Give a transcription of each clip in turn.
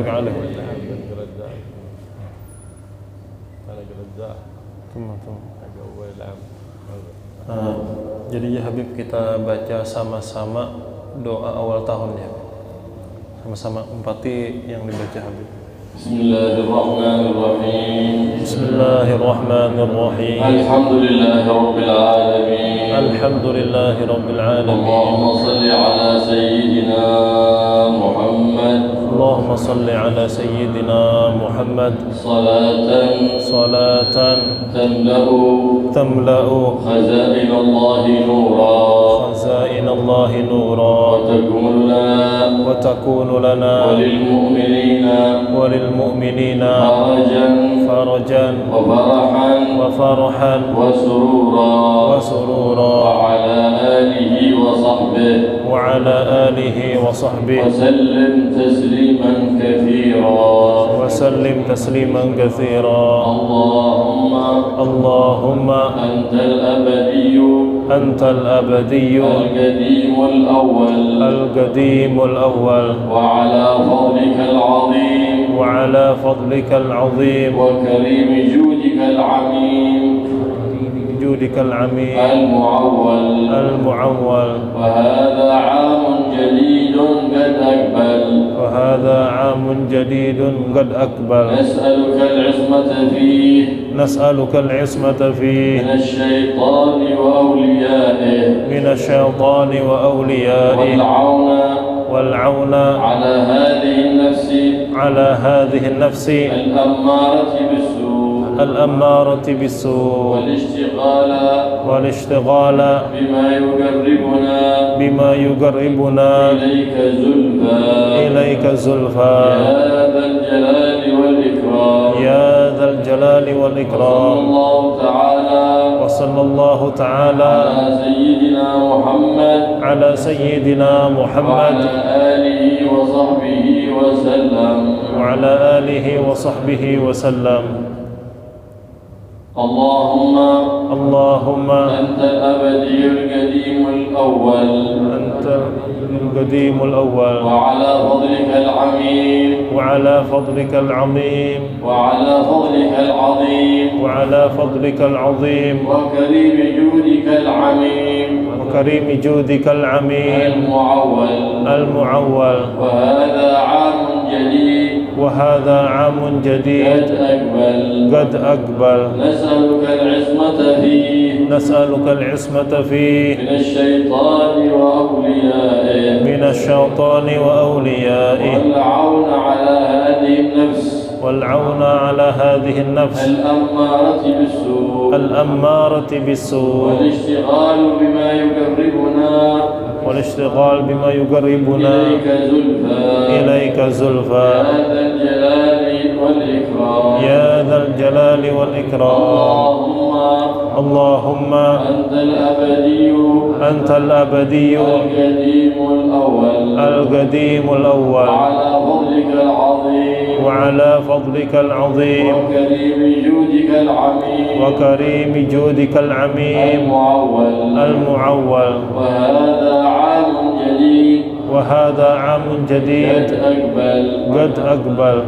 barik alaih. Jadi ya Habib, kita baca sama-sama doa awal tahun ya. Sama-sama empati yang dibaca Habib. Bismillahirrahmanirrahim. Bismillahirrahmanirrahim. Alhamdulillahirabbil alamin. Alhamdulillahirabbil alamin. Allahumma shalli ala sayyidina Muhammad. Allahumma shalli ala sayyidina Muhammad. Salatan tamla'u khazainallahi nura. Khazainallahi nura. Wa takunu lana وللمؤمنين فرجا وفرحا وسرورا وعلى آله وصحبه وسلم تسليما كثيرا اللهم أنت الأبدي القديم الأول وعلى فضلك العظيم وكريم جودك العميم المعول وهذا عام جديد قد أقبل نسألك العصمة فيه من الشيطان وأوليائه والعون على هذه النفس الأمارة بالسوء والاشتغال بما يقربنا إليك زلفى يا ذا الجلال والإكرام وصلى الله تعالى على سيدنا محمد وعلى آله وصحبه وسلم. اللهم أنت الأبدي القديم الأول وعلى فضلك العظيم وكريم جودك العميم المعول وهذا عام جديد قد أقبل نسألك العصمة فيه من الشيطان وأوليائه والعون على هذه النفس الأمارة بالسوء والاشتغال بما يقربنا إليك زلفى يا ذا الجلال والإكرام اللهم أنت الأبدي القديم الأول وعلى فضلك العظيم وكريم جودك العميم المعول وهذا عام جديد قد أقبل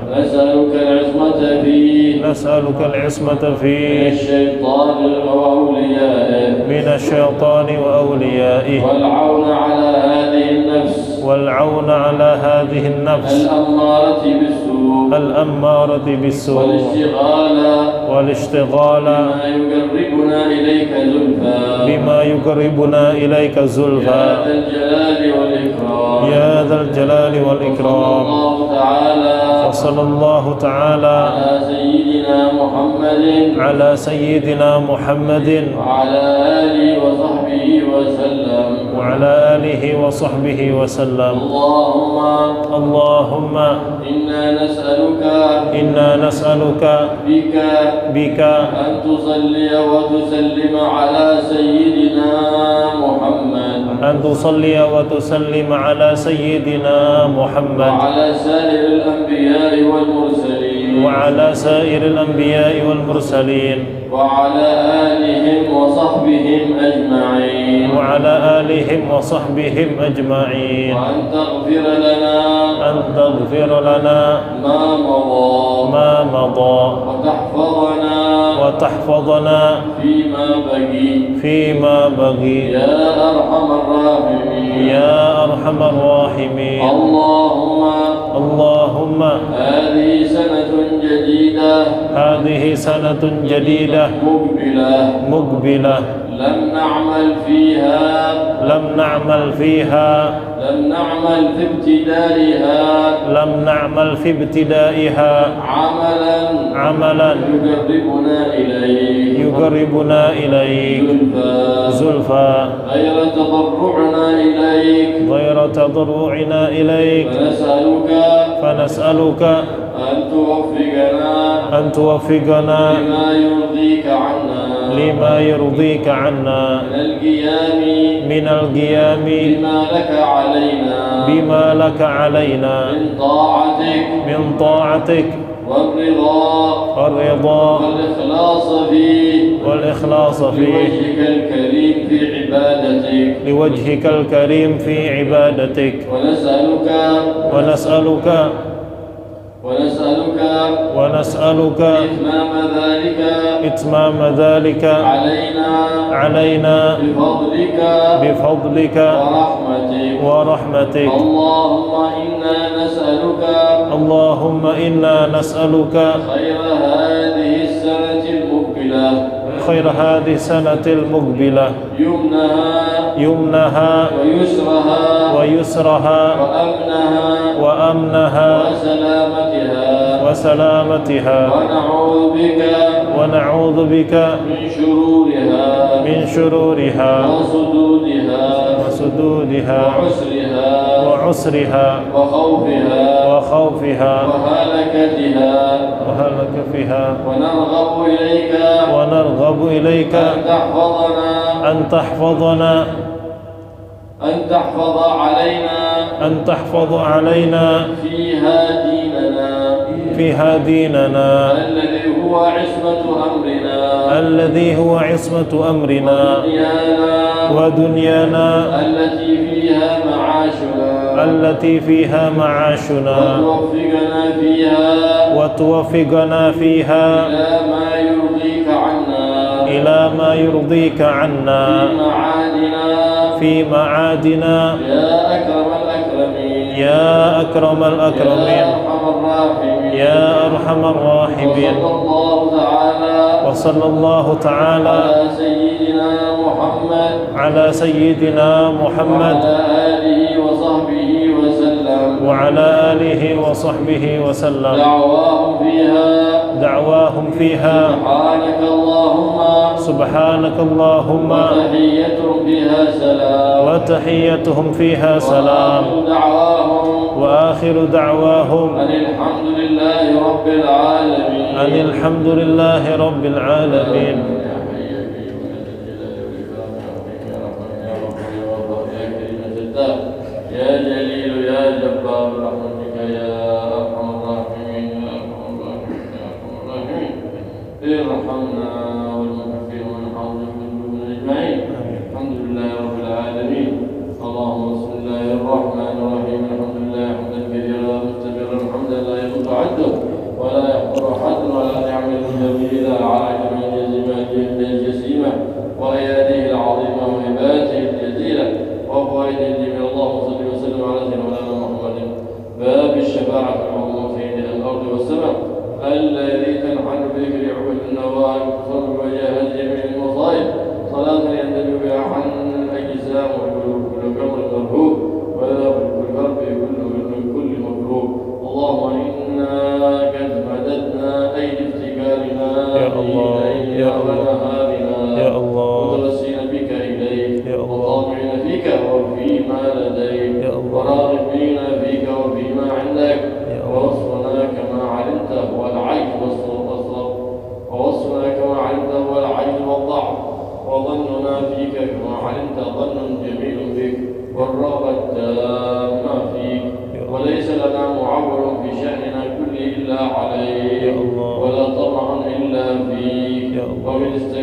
نسألك العصمة فيه من الشيطان وأوليائه والعون على هذه النفس الأمارة بالسوء والاشتغال بما يقربنا إليك زلفى يا ذا الجلال والإكرام وصلى الله تعالى على سيدنا محمد وعلى آله وصحبه وسلم. اللهم إنا نسألك بك أن تصلي وتسلم على سيدنا محمد أن تصلي وتسلم على سيدنا محمد وعلى سائر الأنبياء والمرسلين وعلى سائر الأنبياء والمرسلين وعلى آلهم وصحبهم أجمعين وعلى آلهم وصحبهم أجمعين وأن تغفر لنا أن تغفر لنا ما مضى وتحفظنا فيما بقي يا أرحم الراحمين يا أرحم الراحمين اللهم هذه سنة جديدة مقبلة لم نعمل في ابتدائها عملا يقربنا إليك زلفى غير تضرعنا إليك فنسألك أن توفقنا لما يرضيك عنا من القيام بما لك علينا من طاعتك والرضا والإخلاص فيه لوجهك الكريم في عبادتك ونسألك إتمام ذلك علينا بفضلك ورحمتك اللهم إنا نسألك خير هذه السنة المقبلة يمنها ويسرها وأمنها وسلامتها ونعوذ بك من شرورها وسدودها وعسرها وخوفها وهلكتها ونرغب إليك أن تحفظ علينا فيها ديننا الذي هو عصمة أمرنا ودنيانا التي فيها معاشنا وتوفقنا فيها إلى ما يرضيك عنا في معادنا يا أكرم الأكرمين يا أرحم الراحمين وصلى الله تعالى على سيدنا محمد وعلى آله وصحبه وسلم دعواهم فيها سبحانك اللهم وتحيتهم فيها سلام وآخر دعواهم أن الحمد لله رب العالمين يا جليل يا جبار برحمتك يا أرحم الراحمين ارحمنا والمكفر والحوض والجنود أجمعين الحمد لله رب العالمين اللهم صل الله الرحمن الرحيم الحمد لله حمدا كثيرا مستمرا حمدا لا يفوت عده ولا يحضر حد ولا نعمل جميلا على جميع زماته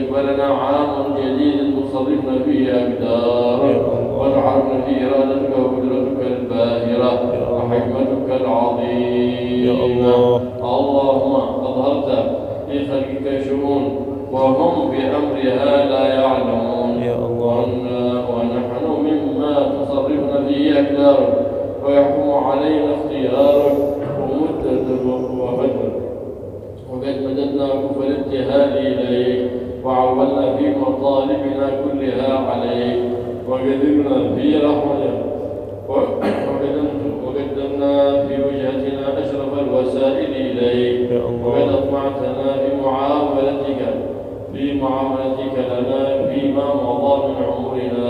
يقبلنا عام جديد تصرفنا فيه أقدارك وتعرفنا فيه إرادتك وقدرتك الباهرة وحكمتك العظيمة. اللهم أظهرت في خلقك شؤون وهم بأمرها لا يعلمون، ونحن مما تصرفنا فيه أقدارك ويحكم علينا اختيارك وقد مددنا كف الابتهال إليك وعولنا في مطالبنا كلها عليك وقدرنا في رحمتك وقدمنا في وجهتنا أشرف الوسائل إليك وقد أطمعتنا في معاملتك لنا فيما مضى من عمرنا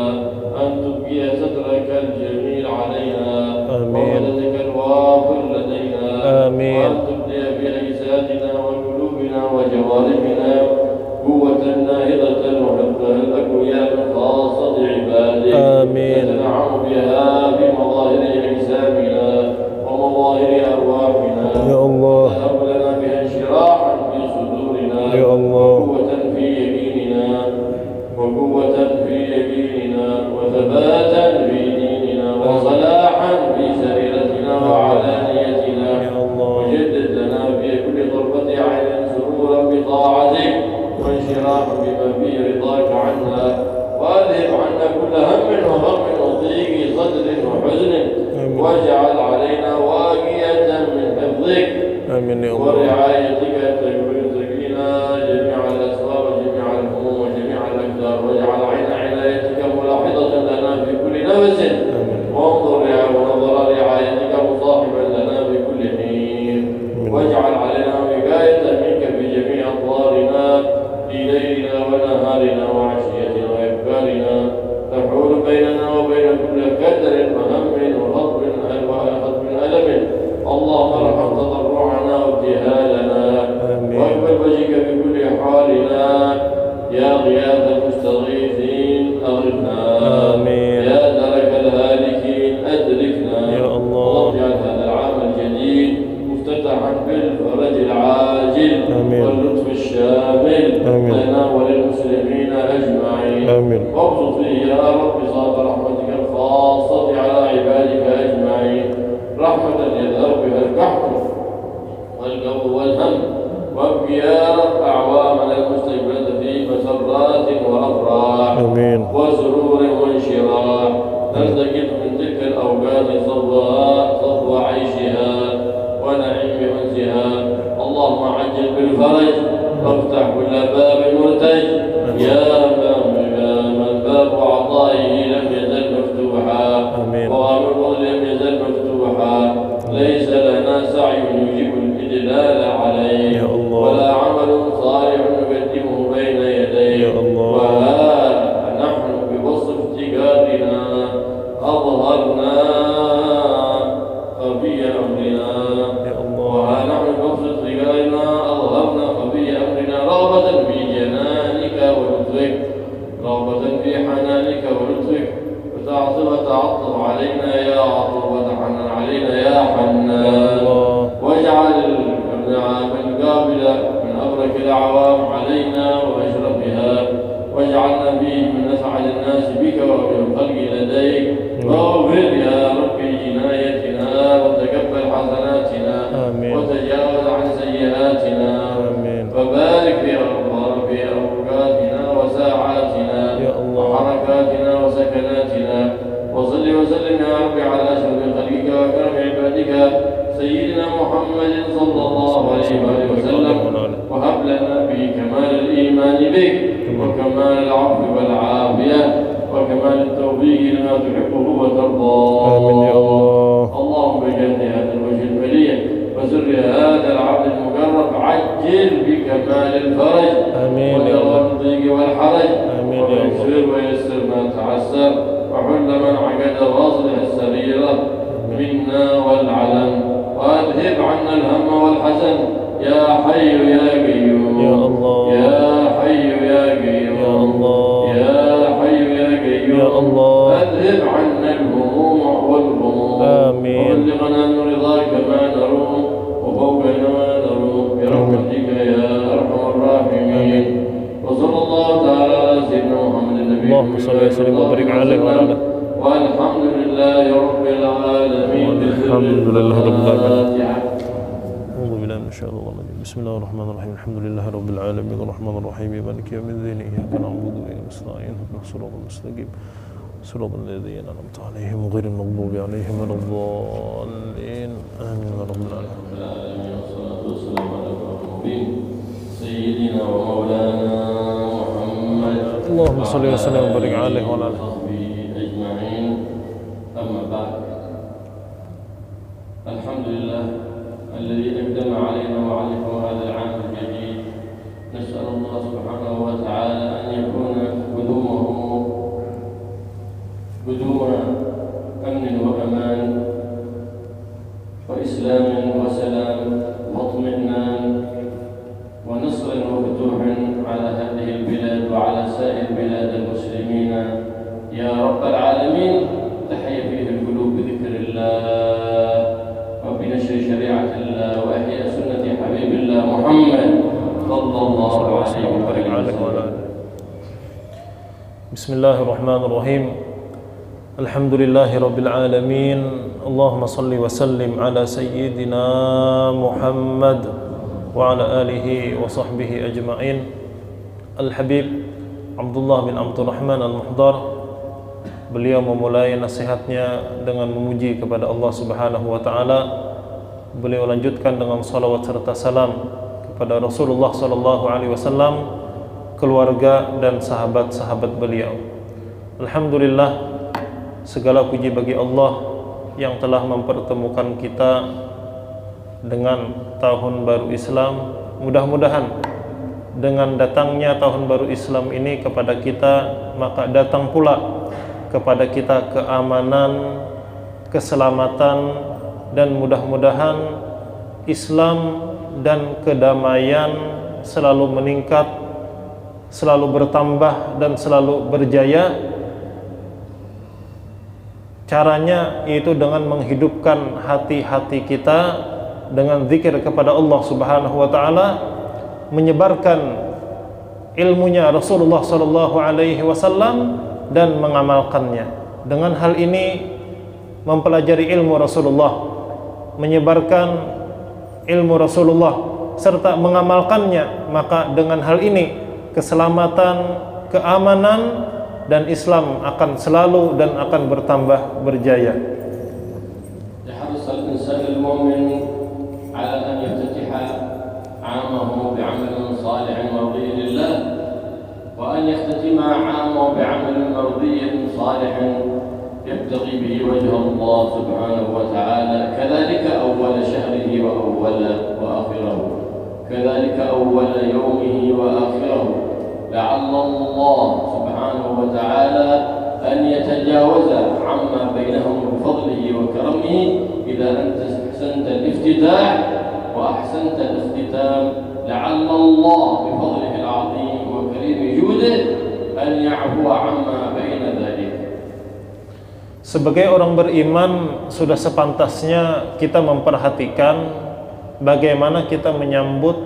أن تبقي سترك الجميل علينا ومددك الوافر لدينا وأن تبدي بأجسادنا وقلوبنا وجوارحنا قوة ناهضة وحفظها الأقوياء من خاصة عبادك نتنعم بها بمظاهر أجسامنا ومظاهر أرواحنا وهب لنا بها انشراحا في صدورنا وقوة في يقيننا وثباتا في ديننا وصلاحا في سريرتنا وعلانيتنا وجدد لنا في كل طرفة عين سرورا بطاعتك وانشراحا بما فيه رضاك عنا واذهب عنا كل هم وغم وضيق صدر وحزن واجعل علينا واقية من حفظك ورعايتك تقينا جميع الأسباب وجميع الهموم وجميع الأقدار واجعل عين عنايتك ملاحظة لنا في كل نفس ونظر رعايتك مصاحبا لنا في كل حين واجعل علينا وقاية منك في جميع أطوارنا في ليلنا ونهارنا وعشيتنا وإبكارنا تحول بيننا وبين كل كدر وهم وخطب ألم. اللهم ارحم تضرعنا وابتهالنا واقبل وجهك في كل حالنا يا غياث المستغيثين أغثنا يا درك الهالكين أدركنا. اللهم اجعل هذا العام الجديد مفتتحا بالفرج العاجل واللطف الشامل لنا وللمسلمين أجمعين وابسط فيه يا رب صاد رحمتك الخاصة على عبادك أجمعين رحمة يذهب بها الكحف والجو والهم وابقي يا رب أعوامنا المستقبلة في مسرات وأفراح وسرور وانشراح نلتقط من تلك الأوقات صفو عيشها ونعيم أنسها. اللهم عجل بالفرج وافتح كل باب مرتج يا من باب عطائه لم يزل مفتوحا وأمره لم يزل مفتوحا ليس لنا سعي يجيب الإدلال عليه ولا عمل صالح نقدمه بين يديه وها نحن بوصف افتقارنا أظهرنا خفي أمرنا وها نحن بوصف افتقارنا أظهرنا خفي أمرنا رغبة في جنانك ولطفك رغبة في حنانك ولطفك وتعطف علينا يا عطوف وتحنن علينا يا حنان واجعل القابلة من أبرك الأعوام علينا وأشرفها واجعلنا فيه من أسعد الناس بك وبالخلق لديك واغفر يا رب جنايتنا وتقبل حسناتنا وتجاوز عن سيئاتنا وبارك في أوقاتنا وساعاتنا وحركاتنا وسكناتنا وصل وسلم يا رب على أشرف خلقك وأكرم عبادك سيدنا محمد صلى الله عليه وآله وسلم وهب لنا به كمال الإيمان بك وكمال العفو والعافية وكمال التوفيق لما تحبه وترضاه. اللهم بجاه هذا الوجه المليء وسر هذا العبد المقرب عجل بكمال الفرج ودوام الضيق والحرج ويسر ما تعسر وحل من عقد واصلح السريرة منا والعلن وأذهب عنا الهم والحزن يا حي يا قيوم يا حي يا قيوم يا حي يا قيوم أذهب عنا الهموم والغموم وبلغنا من رضاك ما نروم وفوقنا ما نروم برحمتك يا أرحم الراحمين. وصلى الله أعوذ بالله من الشيطان الرجيم. بسم الله الرحمن الرحيم. الحمد لله رب العالمين الرحمن الرحيم مالك يوم الدين إياك نعبد وإياك نستعين اهدنا الصراط المستقيم صراط الذين أنعمت عليهم غير المغضوب عليهم ولا الضالين آمين يا رب العالمين. والصلاة والسلام على أشرف المرسلين سيدنا ومولانا محمد اللهم صل وسلم وبارك عليه وعلى آله وصحبه أجمعين. أما بعد، الحمد لله الذي أقدم علينا وعليكم هذا العام الجديد. نسأل الله سبحانه وتعالى أن يكون قدومه قدوم أمن وأمان وإسلام وسلام واطمئنان ونصر وفتوح على هذه البلاد وعلى سائر بلاد المسلمين يا رب العالمين. تحيا فيه القلوب بذكر الله وبنشر شريعة الله وإحياء سنة حبيب الله محمد صلى الله عليه وسلم. بسم الله الرحمن الرحيم. الحمد لله رب العالمين. اللهم صل وسلم على سيدنا محمد وعلى آله وصحبه أجمعين. Al-Habib Abdullah bin Abdul Rahman Al-Muhdar, beliau memulai nasihatnya dengan memuji kepada Allah Subhanahu wa taala. Beliau lanjutkan dengan salawat serta salam kepada Rasulullah sallallahu alaihi wasallam, keluarga dan sahabat-sahabat beliau. Alhamdulillah, segala puji bagi Allah yang telah mempertemukan kita dengan tahun baru Islam. Mudah-mudahan dengan datangnya tahun baru Islam ini kepada kita, maka datang pula kepada kita keamanan, keselamatan, dan mudah-mudahan Islam dan kedamaian selalu meningkat, selalu bertambah, dan selalu berjaya. Caranya yaitu dengan menghidupkan hati-hati kita dengan zikir kepada Allah Subhanahu wa taala, menyebarkan ilmunya Rasulullah sallallahu alaihi wasallam dan mengamalkannya. Dengan hal ini mempelajari ilmu Rasulullah, menyebarkan ilmu Rasulullah serta mengamalkannya, maka dengan hal ini keselamatan, keamanan, dan Islam akan selalu dan akan bertambah berjaya. يحرص الإنسان المؤمن على أن يفتتح عامه بعمل صالح مرضي لله، وأن يختتم عامه بعمل مرضي صالح يبتغي به وجه الله سبحانه وتعالى، كذلك أول شهره وأول وآخره، كذلك أول يومه وآخره، لعل الله سبحانه وتعالى أن يتجاوز عما بينهم بفضله وكرمه إذا أنت أحسنت الافتتاح وأحسنت الاختتام. لعل الله بفضله العظيم وكريم جوده أن يعفو عما بين ذلك. Sebagai orang beriman, sudah sepantasnya kita memperhatikan bagaimana kita menyambut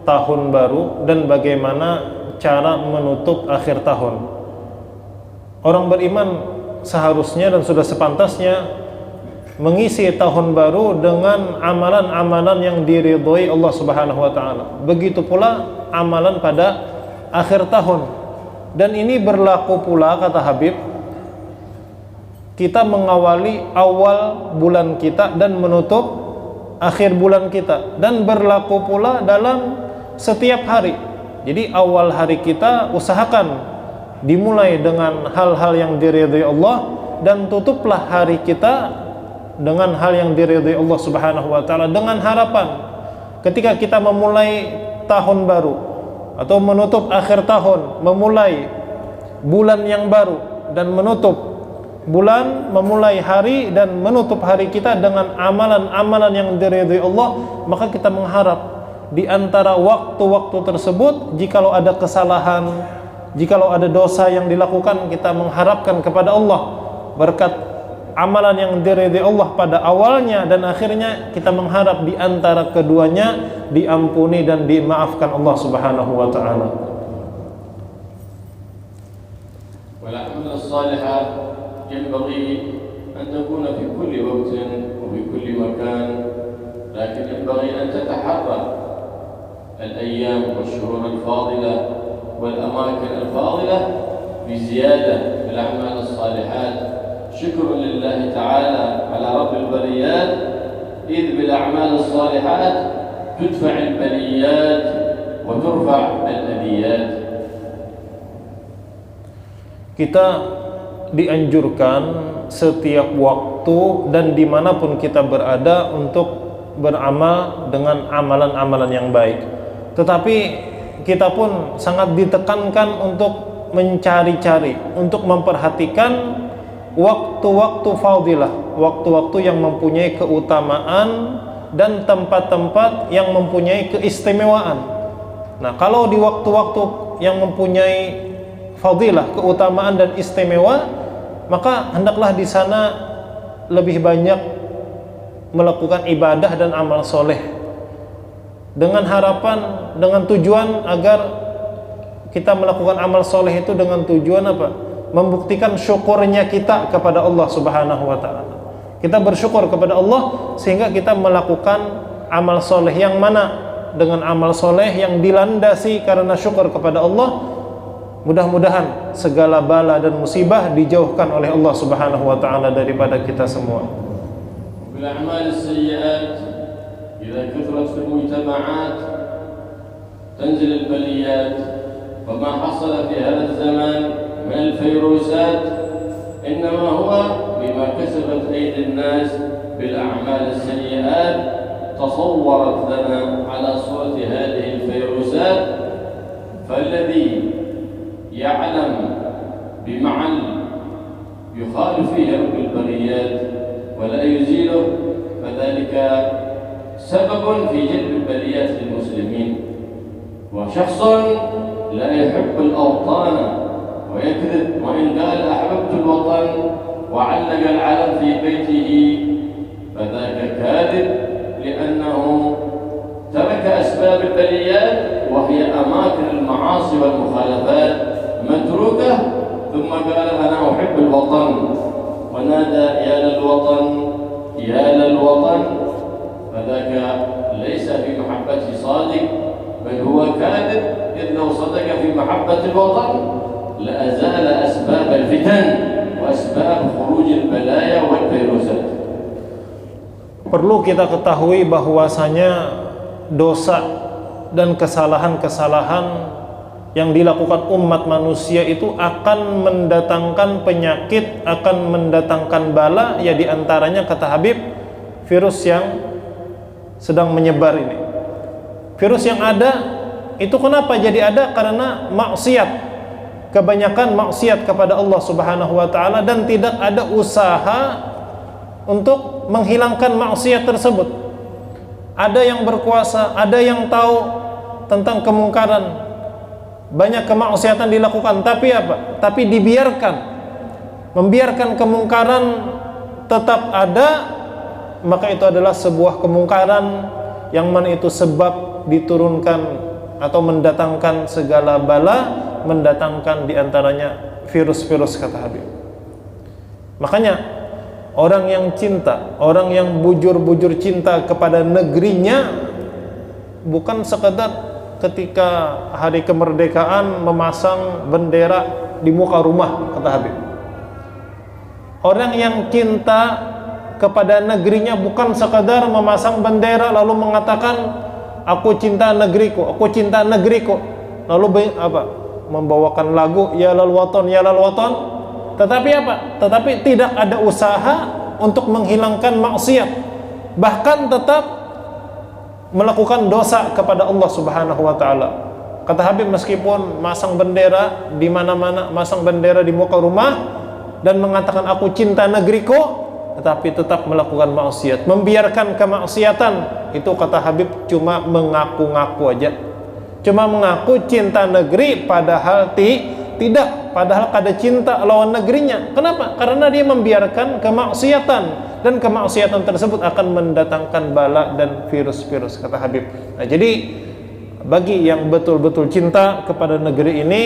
tahun baru dan bagaimana cara menutup akhir tahun. Orang beriman seharusnya dan sudah sepantasnya mengisi tahun baru dengan amalan-amalan yang diridhoi Allah Subhanahu wa taala. Begitu pula amalan pada akhir tahun. Dan ini berlaku pula, kata Habib, kita mengawali awal bulan kita dan menutup akhir bulan kita, dan berlaku pula dalam setiap hari. Jadi awal hari kita usahakan dimulai dengan hal-hal yang diridhai Allah, dan tutuplah hari kita dengan hal yang diridhai Allah Subhanahu wa taala, dengan harapan ketika kita memulai tahun baru atau menutup akhir tahun, memulai bulan yang baru dan menutup bulan, memulai hari dan menutup hari kita dengan amalan-amalan yang diridhai Allah, maka kita mengharap di antara waktu-waktu tersebut, jikalau ada kesalahan, jikalau ada dosa yang dilakukan, kita mengharapkan kepada Allah berkat amalan yang diridhai Allah pada awalnya dan akhirnya, kita mengharap di antara keduanya diampuni dan dimaafkan Allah Subhanahu wa taala. والأعمال الصالحة ينبغي أن تكون في كل وقت وفي كل مكان لكن ينبغي أن تتحرى الأيام والشهور الفاضلة والأماكن الفاضلة بزيادة في الأعمال الصالحات، شكر لله تعالى على رب البريات، إذ بالأعمال الصالحات تدفع البليات وترفع الأذيات. Kita dianjurkan setiap waktu dan dimanapun kita berada untuk beramal dengan amalan-amalan yang baik. Tetapi kita pun sangat ditekankan untuk mencari-cari, untuk memperhatikan waktu-waktu fadilah, waktu-waktu yang mempunyai keutamaan dan tempat-tempat yang mempunyai keistimewaan. Nah, kalau di waktu-waktu yang mempunyai fadilah, keutamaan dan istimewa, maka hendaklah di sana lebih banyak melakukan ibadah dan amal soleh dengan harapan, dengan tujuan agar kita melakukan amal soleh itu dengan tujuan apa? Membuktikan syukurnya kita kepada Allah Subhanahu wa ta'ala. Kita bersyukur kepada Allah sehingga kita melakukan amal soleh yang mana? Dengan amal soleh yang dilandasi karena syukur kepada Allah, mudah-mudahan segala bala dan musibah dijauhkan oleh Allah Subhanahu wa ta'ala daripada kita semua. بالأعمال السيئات إذا كثرت في المجتمعات تنزل البليات، وما حصل في هذا الزمان من الفيروسات إنما هو بما كسبت أيدي الناس بالأعمال السيئات، تصورت لنا على صورة هذه الفيروسات، فالذي يعلم بمعنى يخالف فيه رب البريات ولا يزيله فذلك سبب في جلب البليات للمسلمين. وشخص لا يحب الأوطان ويكذب وإن قال أحببت الوطن وعلق العلم في بيته فذاك كاذب، لأنه ترك أسباب البليات وهي أماكن المعاصي والمخالفات متروكة، ثم قال أنا أحب الوطن ونادى يا للوطن يا للوطن، فذاك ليس في محبته صادق بل هو كاذب، إذ لو صدق في محبة الوطن لأزال أسباب الفتن وأسباب خروج البلايا والفيروسات. Perlu kita ketahui bahwasanya dosa dan kesalahan-kesalahan yang dilakukan umat manusia itu akan mendatangkan penyakit, akan mendatangkan bala, ya diantaranya kata Habib, virus yang sedang menyebar ini. Virus yang ada itu kenapa jadi ada? Karena maksiat, kebanyakan maksiat kepada Allah Subhanahu wa ta'ala, dan tidak ada usaha untuk menghilangkan maksiat tersebut. Ada yang berkuasa, ada yang tahu tentang kemungkaran, banyak kemaksiatan dilakukan, tapi apa? Tapi dibiarkan, membiarkan kemungkaran tetap ada, maka itu adalah sebuah kemungkaran yang mana itu sebab diturunkan atau mendatangkan segala bala, mendatangkan diantaranya virus-virus kata Habib. Makanya orang yang cinta, orang yang bujur-bujur cinta kepada negerinya, bukan sekedar ketika hari kemerdekaan memasang bendera di muka rumah kata Habib. Orang yang cinta kepada negerinya bukan sekadar memasang bendera lalu mengatakan aku cinta negeriku, aku cinta negeriku, lalu membawakan lagu ya lal waton ya lal waton, tetapi apa? Tetapi tidak ada usaha untuk menghilangkan maksiat, bahkan tetap melakukan dosa kepada Allah Subhanahu wa ta'ala. Kata Habib, meskipun masang bendera di mana-mana, masang bendera di muka rumah dan mengatakan aku cinta negeriku, tetapi tetap melakukan maksiat, membiarkan kemaksiatan, itu kata Habib cuma mengaku-ngaku aja. Cuma mengaku cinta negeri padahal tidak, padahal ada cinta lawan negerinya. Kenapa? Karena dia membiarkan kemaksiatan, dan kemaksiatan tersebut akan mendatangkan bala dan virus-virus kata Habib. Nah, jadi bagi yang betul-betul cinta kepada negeri ini,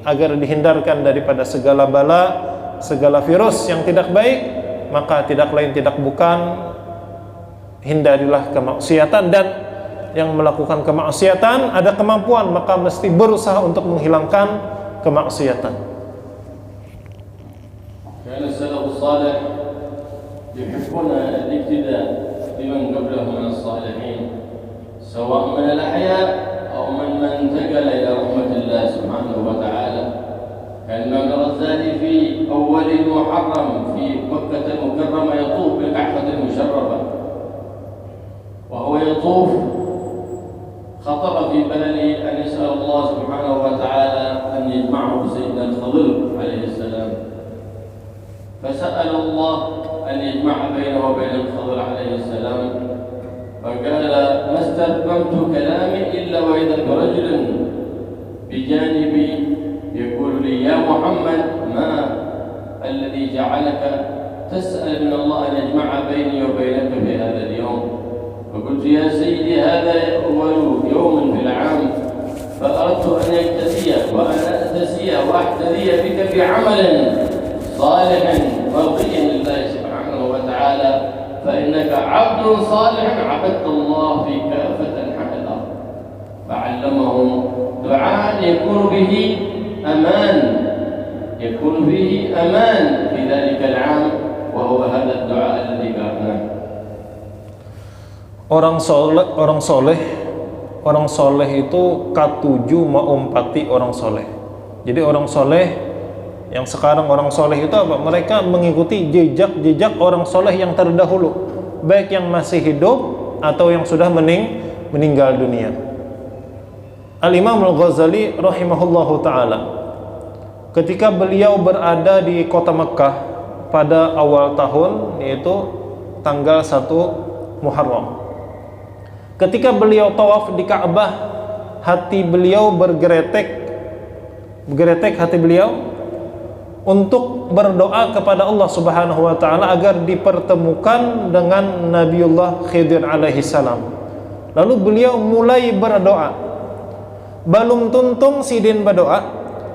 agar dihindarkan daripada segala bala, segala virus yang tidak baik, maka tidak lain tidak bukan hindarilah kemaksiatan, dan yang melakukan kemaksiatan ada kemampuan maka mesti berusaha untuk menghilangkan kemaksiatan. Kana salafus salih yuhibbuna al-iktida biman qablahum min as-salihin sawa' min al-ahya aw man intaqala ila rahmatillah subhanahu wa ta'ala. كان الغزالي في أول المحرم في مكة المكرمة يطوف بالكعبة المشرفة، وهو يطوف خطر في باله أن يسأل الله سبحانه وتعالى أن يجمعه بسيدنا الخضر عليه السلام، فسأل الله أن يجمع بينه وبين الخضر عليه السلام، فقال ما استتممت كلامي إلا وإذا برجل بجانبي يقول لي يا محمد ما الذي جعلك تسأل من الله أن يجمع بيني وبينك في هذا اليوم؟ فقلت يا سيدي هذا أول يوم في العام، فأردت أن يجتزي وأنا أتزي وأحتذي بك بعمل صالح مرضي لله سبحانه وتعالى، فإنك عبد صالح عبدت الله في كافة أنحاء الأرض. فعلمهم دعاء يكون به أمان، يكون فيه أمان في ذلك العام، وهو هذا الدعاء الذي قرأناه. Orang soleh itu katuju maumpati orang soleh. Jadi orang soleh yang sekarang orang soleh itu apa? Mereka mengikuti jejak orang soleh yang terdahulu, baik yang masih hidup atau yang sudah meninggal dunia. Al-Imam Al-Ghazali rahimahullahu ta'ala, ketika beliau berada di kota Mekkah pada awal tahun, yaitu tanggal 1 Muharram, ketika beliau tawaf di Ka'bah, hati beliau bergeretek hati beliau untuk berdoa kepada Allah Subhanahu wa ta'ala agar dipertemukan dengan Nabiullah Khidir alaihi salam. Lalu beliau mulai berdoa. Balum tuntung sidin berdoa,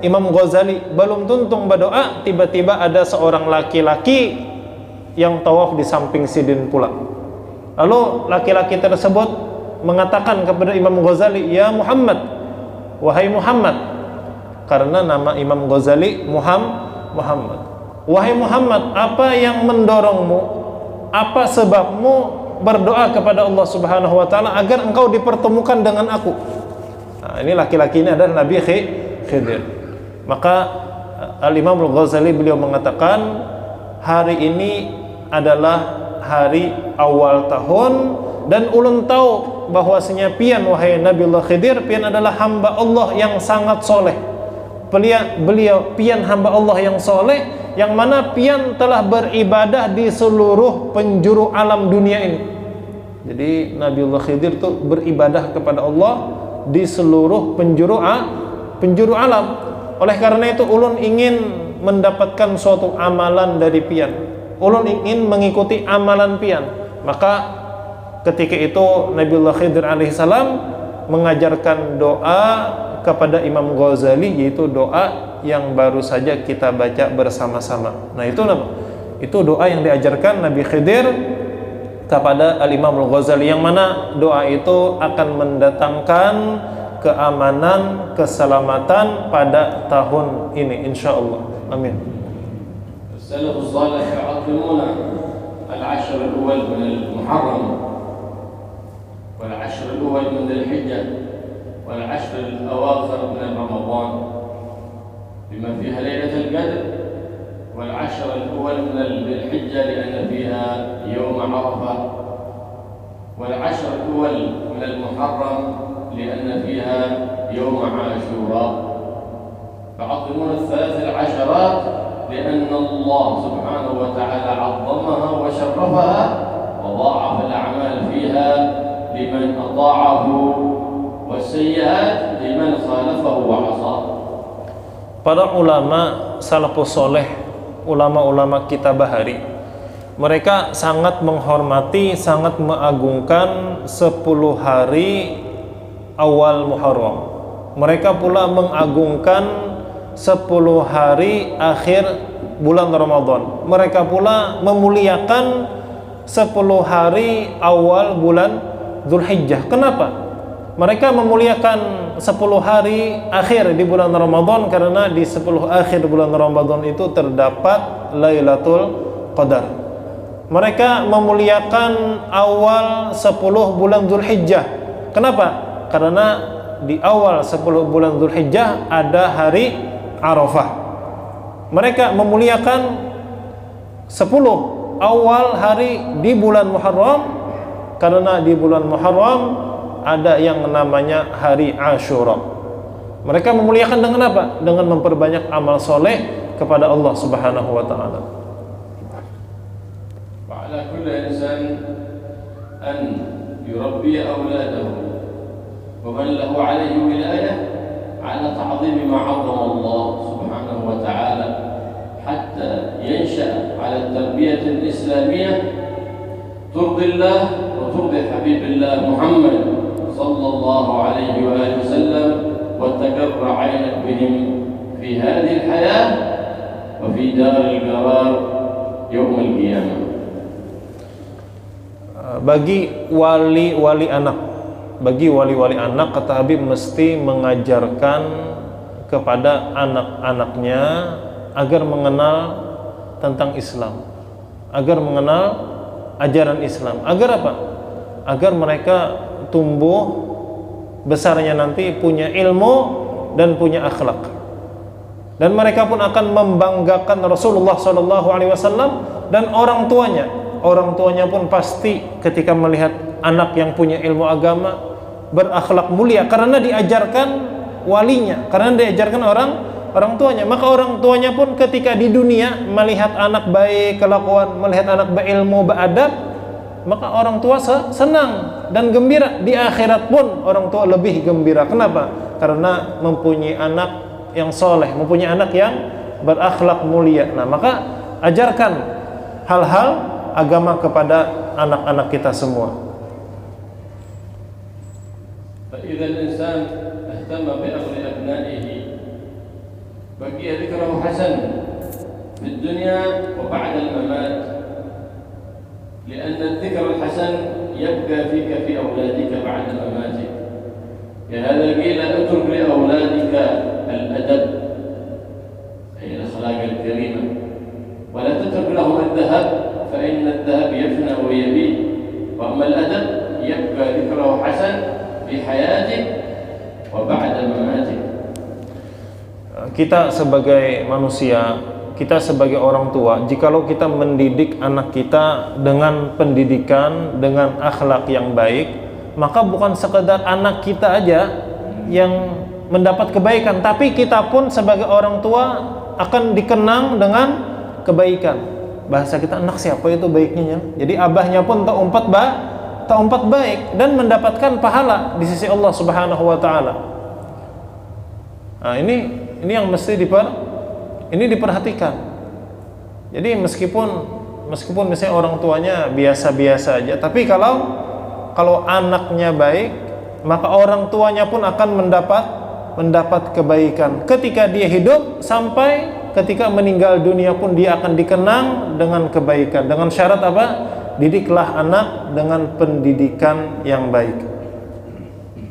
Imam Ghazali balum tuntung berdoa, tiba-tiba ada seorang laki-laki yang tawaf di samping sidin pula. Lalu laki-laki tersebut mengatakan kepada Imam Ghazali, "Ya Muhammad, wahai Muhammad," karena nama Imam Ghazali Muhammad. "Wahai Muhammad, apa yang mendorongmu? Apa sebabmu berdoa kepada Allah Subhanahu wa ta'ala agar engkau dipertemukan dengan aku?" Nah, ini laki-laki ini adalah Nabi Khidir. Maka Al-Imam Al-Ghazali beliau mengatakan, hari ini adalah hari awal tahun dan ulun tahu bahwasanya pian wahai Nabiullah Khidir, pian adalah hamba Allah yang sangat soleh. Beliau pian hamba Allah yang soleh, yang mana pian telah beribadah di seluruh penjuru alam dunia ini. Jadi Nabiullah Khidir itu beribadah kepada Allah di seluruh penjuru alam. Oleh karena itu ulun ingin mendapatkan suatu amalan dari pian, ulun ingin mengikuti amalan pian. Maka ketika itu Nabiullah Khidir alaihissalam mengajarkan doa kepada Imam Ghazali, yaitu doa yang baru saja kita baca bersama-sama. Nah, itu doa yang diajarkan Nabi Khidir kepada Al-Imam Al-Ghazali, yang mana doa itu akan mendatangkan keamanan, keselamatan pada tahun ini insyaallah. Amin. Salafus salih ya'azzimuna al-'ashr al-awwal min al-Muharram wal-'ashr al-awwal min al-Hijjah wal-'ashr al-awakhir min Ramadan bima fiha lailatul qadr والعشر الأول من الحجة لأن فيها يوم عرفة، والعشر الأول من المحرم لأن فيها يوم عاشوراء. فعظمون الثلاث العشرات لأن الله سبحانه وتعالى عظمها وشرفها وضاعف الأعمال فيها لمن أطاعه والسيئات لمن خالفه وعصاه. Para ulama salafus soleh, ulama-ulama kita bahari, mereka sangat menghormati, sangat mengagungkan 10 hari awal Muharram. Mereka pula mengagungkan 10 hari akhir bulan Ramadan. Mereka pula memuliakan 10 hari awal bulan Dzulhijjah. Kenapa? Mereka memuliakan 10 hari akhir di bulan Ramadan karena di 10 akhir bulan Ramadan itu terdapat Lailatul Qadar. Mereka memuliakan awal 10 bulan Dzulhijjah. Kenapa? Karena di awal 10 bulan Dzulhijjah ada hari Arafah. Mereka memuliakan 10 awal hari di bulan Muharram karena di bulan Muharram ada yang namanya hari Ashura. Mereka memuliakan dengan apa? Dengan memperbanyak amal soleh kepada Allah Subhanahu wa taala. Wa ala kulli insan an yurabbi awladahu wa man lahu alayhi wilayah ala ta'zim ma 'azzama Allah Subhanahu wa ta'ala حتى ينشأ على التربية الإسلامية ترضي الله وترضي حبيب الله محمد صلى الله عليه وآله وسلم وتقر عينك بهم في هذه الحياة وفي دار القرار يوم القيامة. Bagi wali-wali anak, kata Habib, mesti mengajarkan kepada anak-anaknya agar mengenal tentang Islam, agar mengenal ajaran Islam. Agar apa? Agar mereka tumbuh besarnya nanti punya ilmu dan punya akhlak. Dan mereka pun akan membanggakan Rasulullah SAW dan orang tuanya. Orang tuanya pun pasti ketika melihat anak yang punya ilmu agama, berakhlak mulia karena diajarkan walinya, karena diajarkan orang tuanya. Maka orang tuanya pun ketika di dunia melihat anak baik kelakuan, melihat anak berilmu, beradab, maka orang tua senang dan gembira. Di akhirat pun orang tua lebih gembira. Kenapa? Karena mempunyai anak yang soleh, mempunyai anak yang berakhlak mulia. Nah, maka ajarkan hal-hal agama kepada anak-anak kita semua. فإذا الإنسان اهتم بأمر أبنائه بقي ذكره حسن في الدنيا وبعد الممات، لأن الذكر الحسن يبقى فيك في أولادك بعد مماتك. لهذا قيل اترك لأولادك الأدب أي الأخلاق الكريمة، ولا تترك لهم الذهب فإن الذهب يفنى ويبيد، وأما الأدب يبقى ذكره حسن في حياتك وبعد مماتك. Kita sebagai manusia, kita sebagai orang tua, jikalau kita mendidik anak kita dengan pendidikan, dengan akhlak yang baik, maka bukan sekedar anak kita aja yang mendapat kebaikan, tapi kita pun sebagai orang tua akan dikenang dengan kebaikan. Bahasa kita, anak siapa itu baiknya. Jadi abahnya pun tak umpat baik dan mendapatkan pahala di sisi Allah Subhanahu wa taala. Nah, ini yang mesti diperhatikan. Jadi meskipun misalnya orang tuanya biasa-biasa aja, tapi kalau anaknya baik, maka orang tuanya pun akan mendapat kebaikan ketika dia hidup sampai ketika meninggal dunia pun dia akan dikenang dengan kebaikan. Dengan syarat apa? Didiklah anak dengan pendidikan yang baik.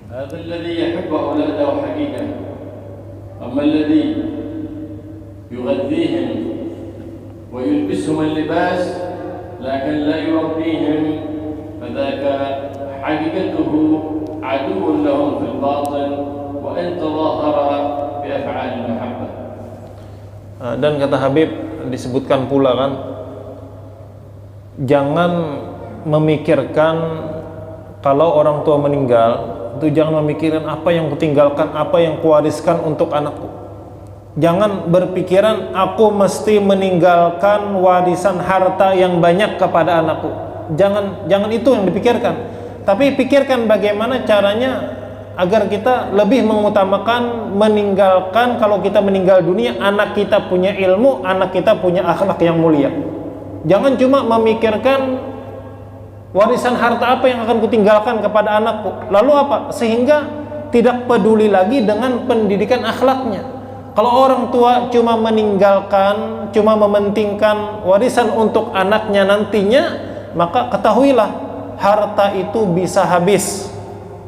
هذا الذي يحب أولاده حقيقة. أما الذي يغذيهم ويلبسهم اللباس لكن لا يربيهم فذاك حقيقته عدو لهم في الباطن وإن تظاهر بأفعال المحبة. Dan kata Habib, disebutkan pula kan, jangan memikirkan kalau orang tua meninggal itu, jangan memikirkan apa yang kutinggalkan, apa yang kuwariskan untuk anakku. Jangan berpikiran aku mesti meninggalkan warisan harta yang banyak kepada anakku. Jangan itu yang dipikirkan. Tapi pikirkan bagaimana caranya agar kita lebih mengutamakan meninggalkan, kalau kita meninggal dunia, anak kita punya ilmu, anak kita punya akhlak yang mulia. Jangan cuma memikirkan warisan harta apa yang akan kutinggalkan kepada anakku, lalu apa? Sehingga tidak peduli lagi dengan pendidikan akhlaknya. Kalau orang tua cuma mementingkan warisan untuk anaknya nantinya, maka ketahuilah harta itu bisa habis,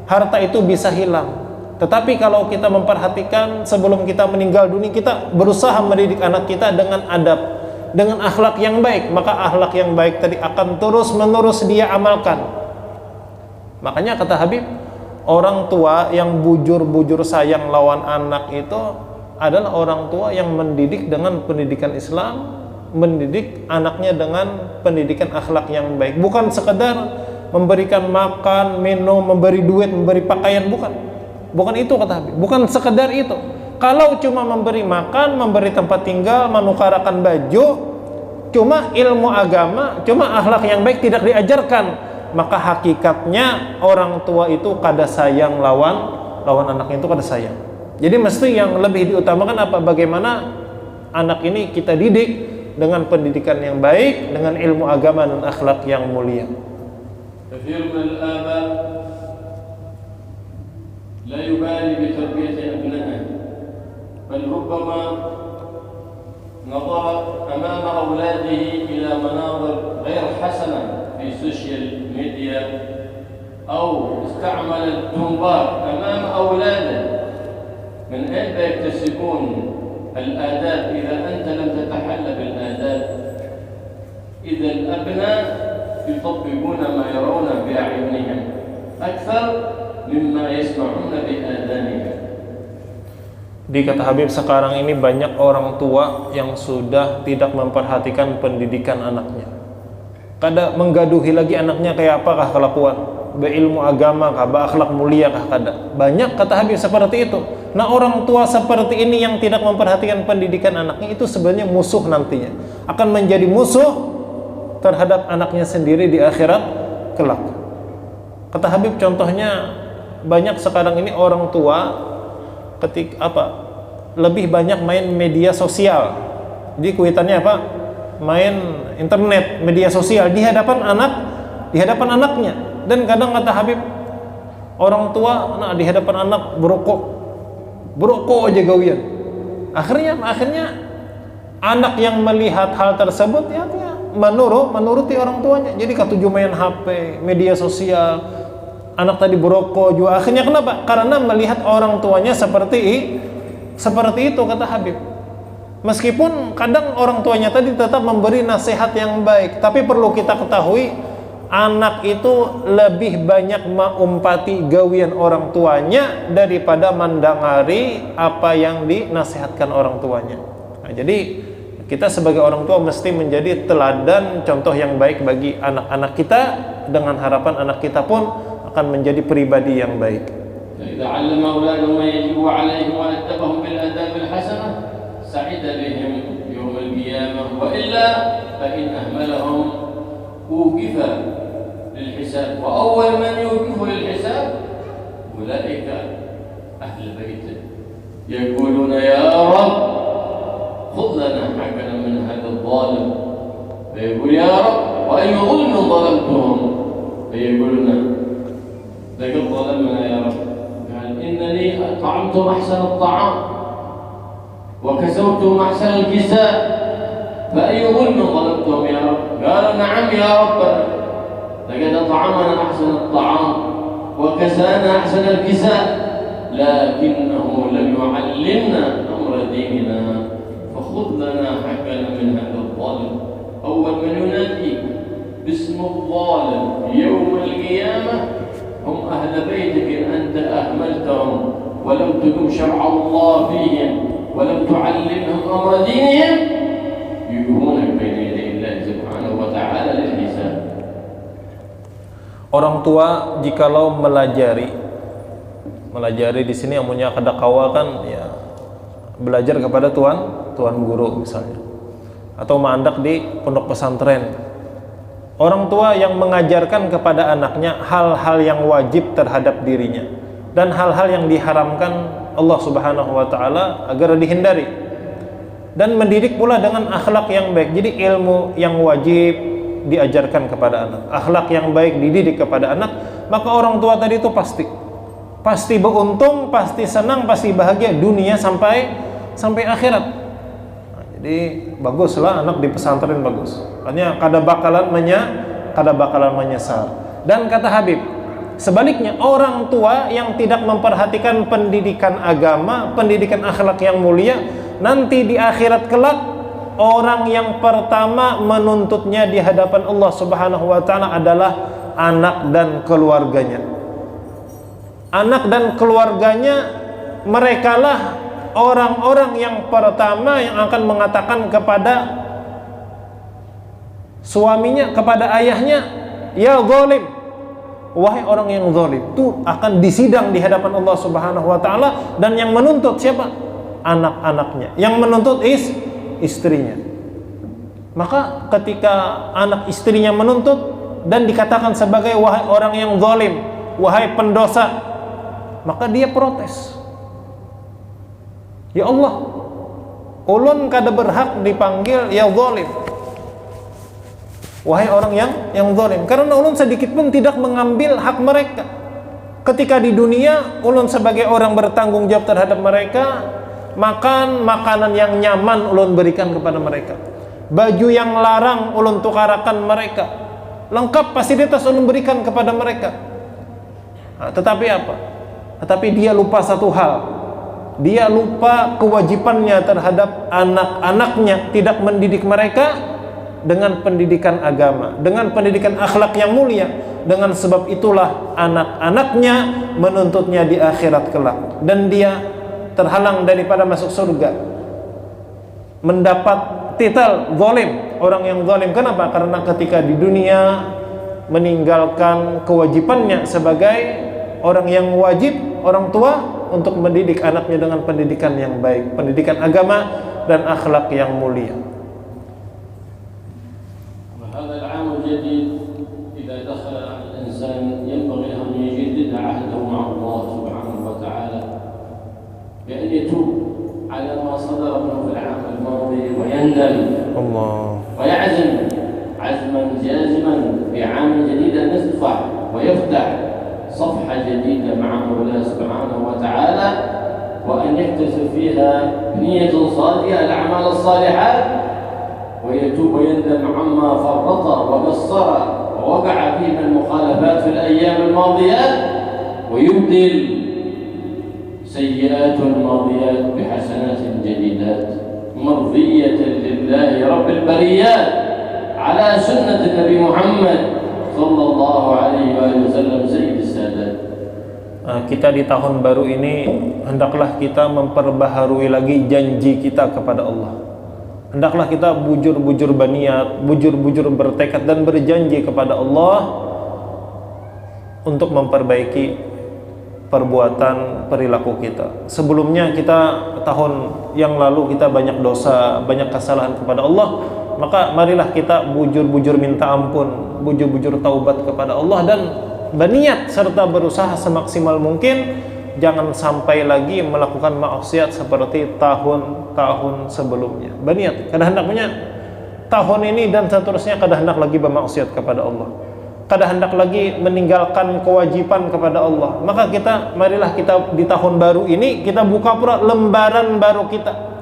harta itu bisa hilang. Tetapi kalau kita memperhatikan sebelum kita meninggal dunia, kita berusaha mendidik anak kita dengan adab, dengan akhlak yang baik, maka akhlak yang baik tadi akan terus menerus dia amalkan. Makanya kata Habib, orang tua yang bujur-bujur sayang lawan anak itu adalah orang tua yang mendidik dengan pendidikan Islam, mendidik anaknya dengan pendidikan akhlak yang baik. Bukan sekedar memberikan makan, minum, memberi duit, memberi pakaian, bukan itu kata Habib, bukan sekedar itu. Kalau cuma memberi makan, memberi tempat tinggal, menukarakan baju, cuma ilmu agama, cuma akhlak yang baik tidak diajarkan, maka hakikatnya orang tua itu kada sayang lawan anaknya itu kada sayang. Jadi mesti yang lebih diutamakan apa? Bagaimana anak ini kita didik dengan pendidikan yang baik, dengan ilmu agama dan akhlak yang mulia. لا يبالي بتربية أبنائه، بل ربما نظر أمام أولاده إلى مناظر غير حسنة في السوشيال ميديا، أو استعمل التنبار أمام أولاده. من أين يكتسبون الآداب إذا أنت لم تتحلى بالآداب؟ إذا الأبناء يطبقون ما يرون بأعينهم أكثر mimma yasma'una bi adaniha. Di kata Habib, sekarang ini banyak orang tua yang sudah tidak memperhatikan pendidikan anaknya. Kada menggaduhi lagi anaknya kayak apakah kelakuan, berilmu agama kah, beakhlak mulia kah, kada. Banyak kata Habib seperti itu. Nah, orang tua seperti ini yang tidak memperhatikan pendidikan anaknya itu sebenarnya musuh nantinya. Akan menjadi musuh terhadap anaknya sendiri di akhirat kelak. Kata Habib, contohnya banyak sekarang ini orang tua lebih banyak main media sosial. Jadi kuitannya apa? Main internet, media sosial di hadapan anaknya. Dan kadang kata Habib, orang tua di hadapan anak berokok aja gawian. Akhirnya anak yang melihat hal tersebut ya menuruti orang tuanya. Jadi ketujuh main HP, media sosial. Anak tadi berokok juga. Akhirnya kenapa? Karena melihat orang tuanya seperti itu kata Habib. Meskipun kadang orang tuanya tadi tetap memberi nasihat yang baik, tapi perlu kita ketahui anak itu lebih banyak mengumpati gawian orang tuanya daripada mendengari apa yang dinasihatkan orang tuanya. Nah, jadi kita sebagai orang tua mesti menjadi teladan contoh yang baik bagi anak-anak kita, dengan harapan anak kita pun akan menjadi pribadi yang baik. إذا علم أولادهم ما يجب عليهم وأدبهم بالآداب الحسنة سعد بهم يوم القيامة، وإلا فإن أهملهم وقف للحساب، وأول من يوقف للحساب أولئك أهل بيته يقولون يا رب خذ لنا حقنا من هذا الظالم، فيقول يا رب وأي ظلم ظلمتهم، فيقولون لقد ظلمنا يا رب، قال إنني أطعمتم أحسن الطعام وكسوتم أحسن الكساء، فأي ظلم ظلمتم يا رب؟ قالوا نعم يا ربنا، لقد أطعمنا أحسن الطعام وكسانا أحسن الكساء، لكنه لم يعلمنا أمر ديننا، فخذ لنا حقنا من هذا الظالم. أول من ينادي باسم الظالم يوم القيامة هم أهل بيتك، إن أنت أهملتهم ولم تقم شرع الله فيهم ولم تعلمهم أمر دينهم، يقومونك بين يدي الله سبحانه وتعالى للحساب. Orang tua jikalau melajari di sini amunnya kada kawa kan ya belajar kepada tuan guru misalnya, atau mandak di pondok pesantren. Orang tua yang mengajarkan kepada anaknya hal-hal yang wajib terhadap dirinya dan hal-hal yang diharamkan Allah Subhanahu wa taala agar dihindari, dan mendidik pula dengan akhlak yang baik. Jadi ilmu yang wajib diajarkan kepada anak, akhlak yang baik dididik kepada anak, maka orang tua tadi itu pasti beruntung, pasti senang, pasti bahagia dunia sampai akhirat. Jadi baguslah anak di pesantren bagus. Makanya kada bakalan kada bakalan menyesal. Dan kata Habib, sebaliknya orang tua yang tidak memperhatikan pendidikan agama, pendidikan akhlak yang mulia, nanti di akhirat kelak orang yang pertama menuntutnya di hadapan Allah Subhanahu wa taala adalah anak dan keluarganya. Anak dan keluarganya, merekalah orang-orang yang pertama yang akan mengatakan kepada suaminya, kepada ayahnya, ya zalim, wahai orang yang zalim. Itu akan disidang di hadapan Allah Subhanahu wa taala, dan yang menuntut siapa? Anak-anaknya. Yang menuntut istrinya. Maka ketika anak istrinya menuntut dan dikatakan sebagai wahai orang yang zalim, wahai pendosa, maka dia protes. Ya Allah, ulun kada berhak dipanggil ya zalim, wahai orang yang zalim, karena ulun sedikit pun tidak mengambil hak mereka. Ketika di dunia ulun sebagai orang bertanggung jawab terhadap mereka, makan makanan yang nyaman ulun berikan kepada mereka, baju yang larang ulun tukarakan mereka, lengkap fasilitas ulun berikan kepada mereka. Tetapi apa? Tetapi dia lupa satu hal. Dia lupa kewajibannya terhadap anak-anaknya, tidak mendidik mereka dengan pendidikan agama, dengan pendidikan akhlak yang mulia. Dengan sebab itulah anak-anaknya menuntutnya di akhirat kelak, dan dia terhalang daripada masuk surga, mendapat titel zalim, orang yang zalim. Kenapa? Karena ketika di dunia meninggalkan kewajibannya sebagai orang yang wajib, orang tua, untuk mendidik anaknya dengan pendidikan yang baik, pendidikan agama dan akhlak yang mulia. وهذا العام الجديد إذا دخل الإنسان ينبغي أن يجدد عهده مع الله سبحانه وتعالى بأن يتوب على ما صدر منه في العام الماضي ويندم ويعزم عزما جازما في عام جديد أن يصفح ويفتح صفحة جديدة مع مولاه سبحانه وتعالى، وأن يكتسب فيها نية صادقة الأعمال الصالحات، ويتوب ويندم عما فرط وقصر ووقع فيه من المخالفات في الأيام الماضية، ويبدل سيئات الماضيات بحسنات جديدات مرضية لله رب البريات على سنة النبي محمد صلى الله عليه وآله وسلم سيد السادات. Kita di tahun baru ini hendaklah kita memperbaharui lagi janji kita kepada Allah. Hendaklah kita bujur-bujur berniat, bujur-bujur bertekad dan berjanji kepada Allah untuk memperbaiki perbuatan perilaku kita. Sebelumnya kita tahun yang lalu kita banyak dosa, banyak kesalahan kepada Allah. Maka marilah kita bujur-bujur minta ampun, bujur-bujur taubat kepada Allah, dan berniat serta berusaha semaksimal mungkin jangan sampai lagi melakukan maksiat seperti tahun-tahun sebelumnya. Berniat, kada hendaknya tahun ini dan seterusnya kada hendak lagi bermaksiat kepada Allah, kada hendak lagi meninggalkan kewajiban kepada Allah. Maka marilah kita di tahun baru ini kita buka pula lembaran baru kita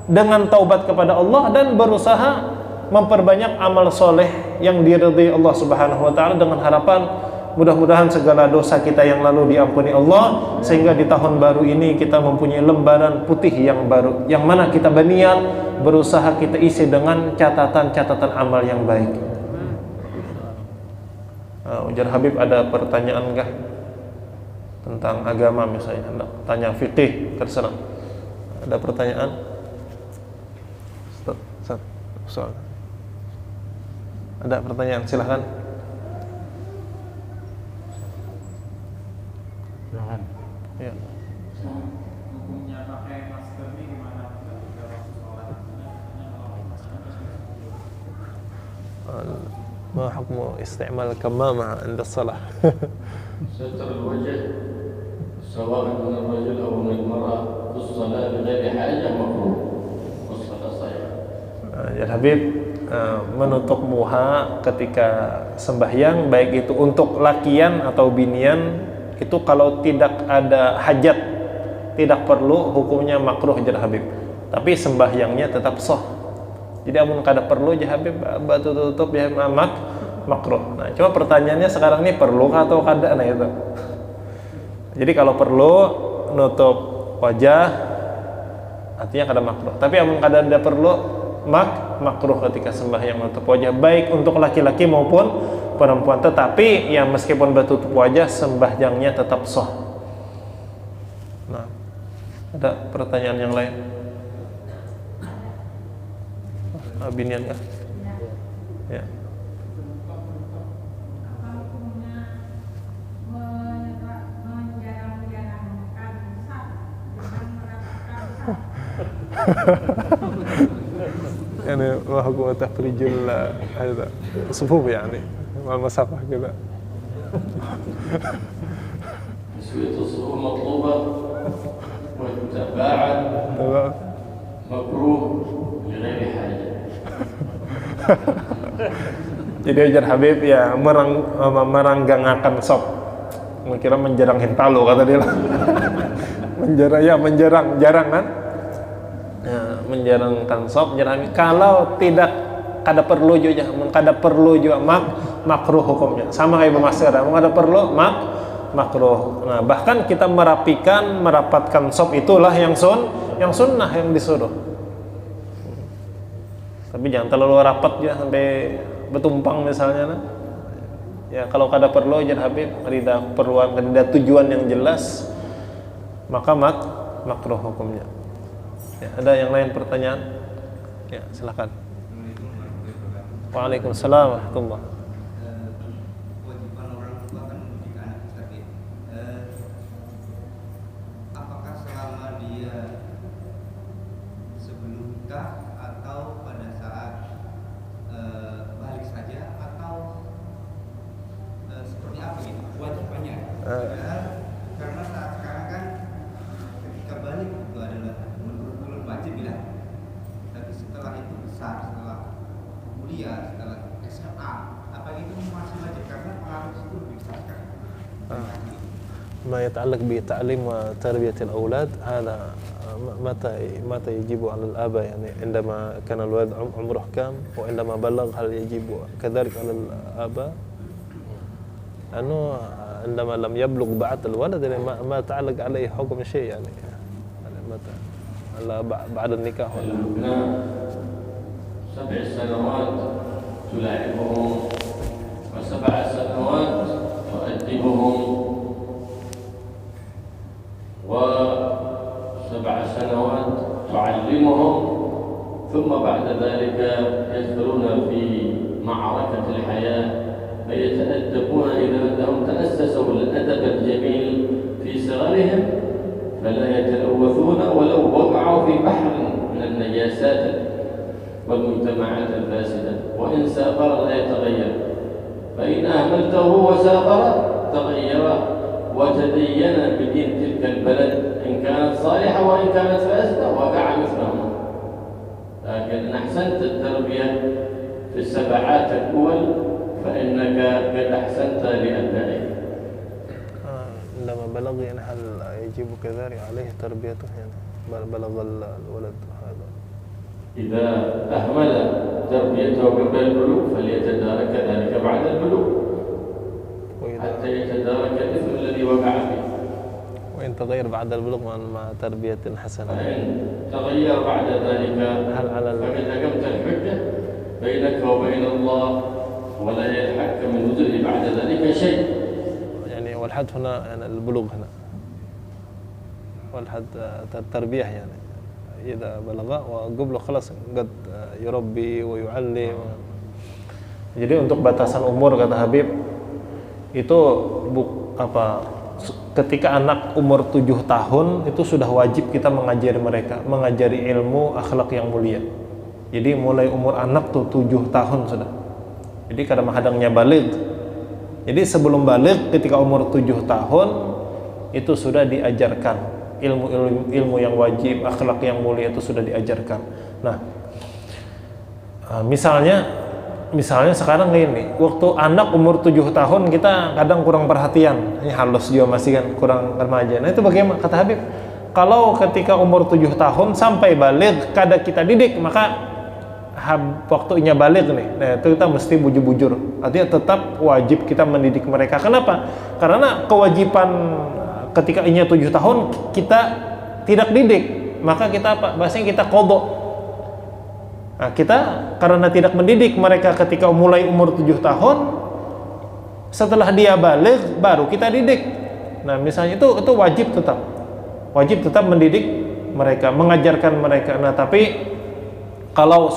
dengan taubat kepada Allah dan berusaha memperbanyak amal soleh yang diridhai Allah Subhanahu wa taala, dengan harapan mudah-mudahan segala dosa kita yang lalu diampuni Allah, sehingga di tahun baru ini kita mempunyai lembaran putih yang baru, yang mana kita berniat berusaha kita isi dengan catatan-catatan amal yang baik. Ujar Habib, ada pertanyaan kah tentang agama, misalnya hendak tanya fikih, terserah. Ada pertanyaan? Soal. Ada pertanyaan, silahkan. Silahkan. Ya. Hukumnya pakai masker ini gimana? ما حكم استعمال الكمامة عند الصلاة؟ ستر الوجه سواء من الرجل أو من المرأة في الصلاة بغير حاجة مكروه والصلاة صحيحة. Ya Habib, menutup muha ketika sembahyang, baik itu untuk lakian atau binian, itu kalau tidak ada hajat, tidak perlu, hukumnya makruh jar Habib. Tapi sembahyangnya tetap sah. Jadi amun kada perlu jar Habib batu tutup ya mamak, makruh. Nah, coba pertanyaannya sekarang ini perlu atau kada? Nah itu. Jadi kalau perlu nutup wajah, artinya kada makruh. Tapi amun kada ada perlu, makruh ketika sembahyang menutup wajah, baik untuk laki-laki maupun perempuan. Tetapi ya meskipun bertutup wajah, sembahyangnya tetap sah. Nah, ada pertanyaan yang lain? Abinian kah? Ya. يعني وهو تخريج هذا الصفوف يعني والمسافة كذا. تسوية الصفوف مطلوبة والمتابعة مكروه لغير حاجة. Jadi ajar Habib ya meranggangakan sop. Mungkin menjarang hintalo kata dia lah. Jarang kan? Ya, menjarangkan sop, jarang. Kalau tidak kada perlu juga, makruh hukumnya. Sama kayak bermasker, kada perlu makruh. Nah, bahkan kita merapatkan sop itulah yang sunnah yang disuruh. Tapi jangan terlalu rapat ya sampai bertumpang misalnya. Nah. Ya kalau kada perlu ajar Habib, kada tujuan yang jelas, maka makruh hukumnya. Ya, ada yang lain pertanyaan? Ya, silakan. Waalaikumsalam warahmatullahi. Kewajiban orang tua kan mendidik anak tadi. Apakah selama dia sebelum nikah atau pada saat balik saja atau seperti apa gitu kewajibannya? Karena saat sekarang kan ketika balik itu adalah menurut wajib bilang. Tapi setelah itu besar, setelah kuliah, setelah SMA, apa itu masih wajib karena pengaruh itu lebih besar sekali. ما يتعلق بتعليم وتربية الأولاد هذا متى يجب على الآباء يعني عندما كان الولد عمره كام وعندما بلغ هل يجب كذلك على الآباء أنه عندما لم يبلغ بعد الولد يعني ما تعلق عليه حكم شيء يعني متى بعد النكاح ولا الأبناء 7 سنوات تلاعبهم و7 سنوات تؤدبهم و7 سنوات تعلمهم ثم بعد ذلك يدخلون في معركة الحياة فيتأدبون إذا أنهم تأسسوا الأدب الجميل في صغرهم فلا يتلوثون ولو وقعوا في بحر من النجاسات والمجتمعات الفاسدة وإن سافر لا يتغير فإن أهملته وسافر تغير وتدين بدين تلك البلد إن كانت صالحة وإن كانت فاسدة وقع مثلهم. لكن إن أحسنت التربية في السبعات الأول فإنك قد أحسنت لأبنائك. عندما بلغ يعني هل يجب كذلك عليه تربيته يعني بلغ الولد هذا؟ إذا أهمل تربيته قبل البلوغ فليتدارك ذلك بعد البلوغ حتى يتدارك الإثم الذي وقع فيه. وإن تغير بعد البلوغ مع تربية حسنة. فإن تغير بعد ذلك فقد أقمت الحجة بينك وبين الله ولا يتحكم من وجهه بعد ذلك شيء. يعني والحد هنا يعني البلوغ هنا. والحد التربية يعني إذا بلغ وقبله خلاص قد يربي ويعلم. Jadi untuk batasan umur kata Habib itu ketika anak umur 7 tahun itu sudah wajib kita mengajari mereka, mengajari ilmu akhlak yang mulia. Jadi mulai umur anak tuh 7 tahun sudah. Jadi kadang-kadangnya balik. Jadi sebelum balik ketika umur 7 tahun itu sudah diajarkan ilmu yang wajib, akhlak yang mulia itu sudah diajarkan. Nah, misalnya sekarang gini, waktu anak umur 7 tahun kita kadang kurang perhatian, ini halus juga masih kan, kurang remaja. Nah itu bagaimana kata Habib? Kalau ketika umur 7 tahun sampai balik kada kita didik, maka waktunya balik nih. Nah itu kita mesti bujur-bujur Artinya tetap wajib kita mendidik mereka. Kenapa? Karena kewajiban ketika inya 7 tahun kita tidak didik, maka kita apa? Bahasanya kita qadha. Nah, kita karena tidak mendidik mereka ketika mulai umur 7 tahun, setelah dia balik baru kita didik. Nah, misalnya itu wajib tetap mendidik mereka, mengajarkan mereka. Nah, tapi kalau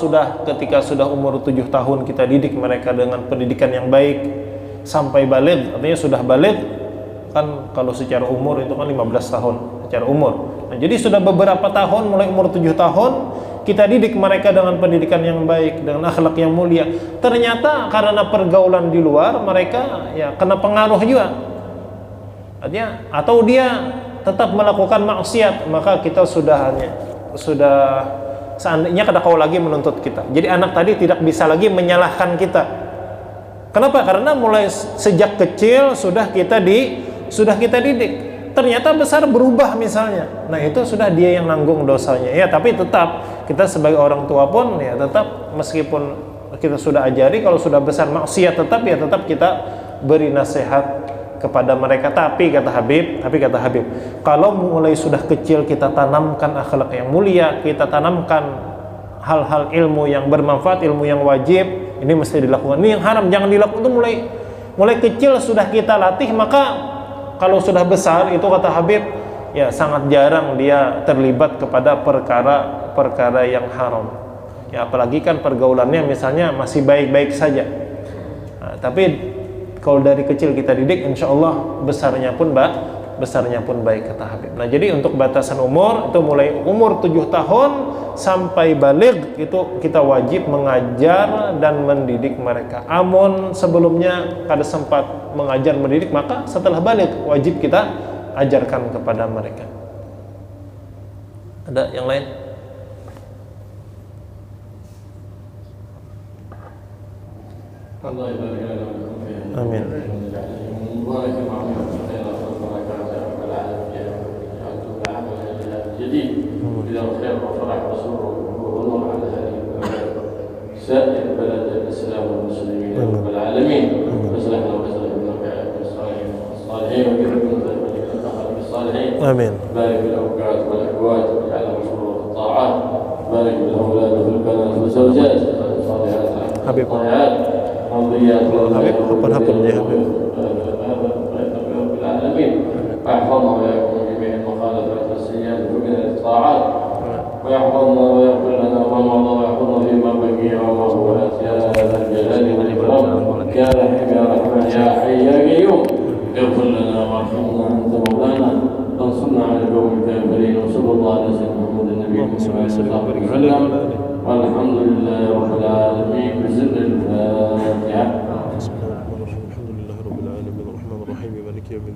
ketika sudah umur 7 tahun kita didik mereka dengan pendidikan yang baik sampai balik, artinya sudah balik kan, kalau secara umur itu kan 15 tahun secara umur. Nah, jadi sudah beberapa tahun, mulai umur 7 tahun kita didik mereka dengan pendidikan yang baik, dengan akhlak yang mulia. Ternyata karena pergaulan di luar mereka ya kena pengaruh juga. Artinya atau dia tetap melakukan maksiat, maka kita sudah seandainya kada kau lagi menuntut kita. Jadi anak tadi tidak bisa lagi menyalahkan kita. Kenapa? Karena mulai sejak kecil sudah kita didik. Ternyata besar berubah misalnya. Nah, itu sudah dia yang nanggung dosanya. Ya, tapi tetap kita sebagai orang tua pun ya tetap, meskipun kita sudah ajari, kalau sudah besar maksiat tetap kita beri nasihat kepada mereka. Tapi kata Habib, kalau mulai sudah kecil kita tanamkan akhlak yang mulia, kita tanamkan hal-hal ilmu yang bermanfaat, ilmu yang wajib, ini mesti dilakukan. Ini yang haram jangan dilakukan. Itu mulai kecil sudah kita latih, maka kalau sudah besar itu kata Habib ya sangat jarang dia terlibat kepada perkara yang haram. Ya, apalagi kan pergaulannya misalnya masih baik-baik saja. Nah, tapi kalau dari kecil kita didik, insya Allah besarnya pun baik kata Habib. Nah, jadi untuk batasan umur itu mulai umur 7 tahun sampai balik itu kita wajib mengajar dan mendidik mereka. Amun sebelumnya kada sempat mengajar mendidik, maka setelah balik wajib kita ajarkan kepada mereka. Ada yang lain? Allah Amin. jadi إلى الخير وفرح رسوله ونور على هذه سائر بلد الإسلام والمسلمين رب العالمين. واصلح لنا واصلح لنا الصالحين وكرمنا بالصالحين. آمين. بارك في الأوقات والأكوات واجعلها مشروع في الطاعات. بارك في الأولاد وفي البنات والزوجات الصالحات الطاعات مرضيات حبن يا حبيب رب العالمين. واحفظنا وإياكم من جميع المخالفات والسيئات ومن الطاعات، ويحفظنا ويغفر لنا ما مضى ويحفظنا فيما بقي وما هو يا ذا الجلال والإكرام يا رحيم يا رحمن يا حي يا قيوم. اغفر لنا وارحمنا أنت مولانا وانصرنا على القوم الكافرين. وصلى الله على سيدنا محمد النبي وسلم والحمد لله رب العالمين. بسر الفاتحة. بسم الله الرحمن الرحيم. الحمد لله رب العالمين الرحمن الرحيم مالك يوم الدين.